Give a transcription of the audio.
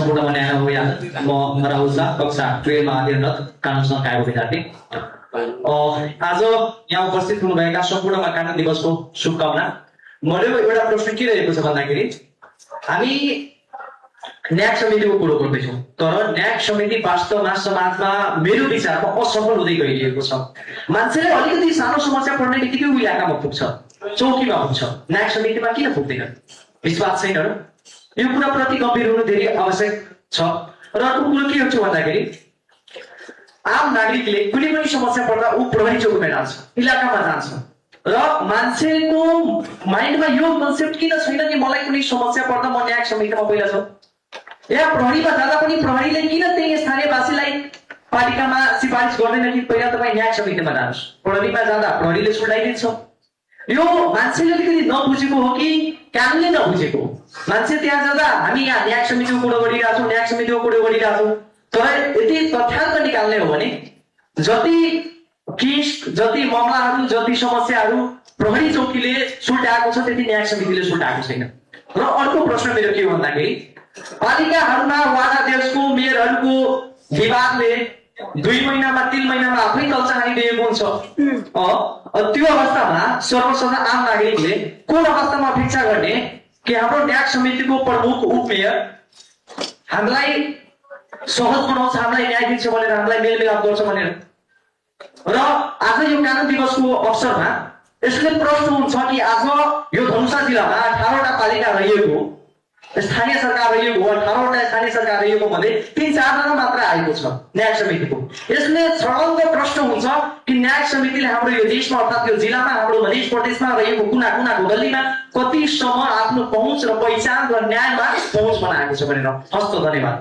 सम्पूर्णमा न्याय हो या म राहुल शाह कक्षा 12 मा अध्ययनरत कानुन संकायको विद्यार्थी। आज यहाँ उपस्थित हुनुभएका सम्पूर्णमा कानुन दिवसको शुभकामना। मेरो एउटा प्रश्न के रहेको छ भन्दाखेरि हामी न्याय समितिको कुरो गर्दैछौँ, तर न्याय समिति वास्तवमा समाजमा मेरो विचारमा असफल हुँदै गइरहेको छ। मान्छेले अलिकति सानो समस्या पर्ने बित्तिकै उ इलाकामा पुग्छ, चौकीमा पुग्छ, न्याय समितिमा किन पुग्दैन? विश्वास छैन र? यो कुराप्रति गम्भीर हुनु धेरै आवश्यक छ। र अर्को कुरो के हुन्छ भन्दाखेरि आम नागरिकले कुनै पनि समस्या पर्दा ऊ प्रहरी चौकीमा जान्छ, इलाकामा जान्छ र मान्छेको माइन्डमा यो कन्सेप्ट किन छैन कि मलाई कुनै समस्या पर्दा म न्याय समितिमा पहिला जाउँ, या प्रहरीमा जाँदा पनि प्रहरीले किन त्यही स्थानीयवासीलाई पालिकामा सिफारिस गर्दैन कि पहिला तपाईँ न्याय समितिमा जानुहोस्, प्रहरीमा जाँदा प्रहरीले छुट्याइदिन्छ। यो मान्छेले अलिकति नबुझेको हो कि कानुनले नबुझेको हो? मान्छे त्यहाँ जाँदा हामी यहाँ न्याय समितिको कुरो गरिरहेको छौँ, न्याय समितिको कुरो गरिरहेको छौँ, तर यदि तथ्याङ्क निकाल्ने हो भने जति केस, जति मामलाहरू, जति समस्याहरू प्रहरी चौकीले सुल्टाएको छ त्यति न्याय समितिले सुल्टाएको छैन। र अर्को प्रश्न मेरो के हो भन्दाखेरि पालिकाहरूमा वार्ड अध्यक्षको मेयरहरूको विभागले 2 महिनामा 3 महिनामा आफै तल्चा हानिदिएको हुन्छ। त्यो अवस्थामा सर्वसाधारण आम नागरिकले कुन अवस्थामा अपेक्षा गर्ने कि हाम्रो न्याय समितिको प्रमुख उपमेयर हामीलाई सहज बनाउँछ, हामीलाई न्याय दिन्छ भनेर, हामीलाई मेलमिलाप गर्छ भनेर? र आज यो कानुन दिवसको अवसरमा यसले प्रश्न हुन्छ कि आज यो धनुषा जिल्लामा 18वटा पालिका रहेको, स्थानीय सरकार रहेको, 18वटा स्थानीय सरकार रहेको मध्ये 3-4 जना मात्र आएको छ न्याय समितिको। यसले छलङ्ग प्रश्न हुन्छ कि न्याय समितिले हाम्रो यो देशमा अर्थात् यो जिल्लामा, हाम्रो मध्य प्रदेशमा रहेको कुना कुनाको गल्लीमा कतिसम्म आफ्नो पहुँच र पहिचान र न्यायमा पहुँच बनाएको छ भनेर। हस्त, धन्यवाद।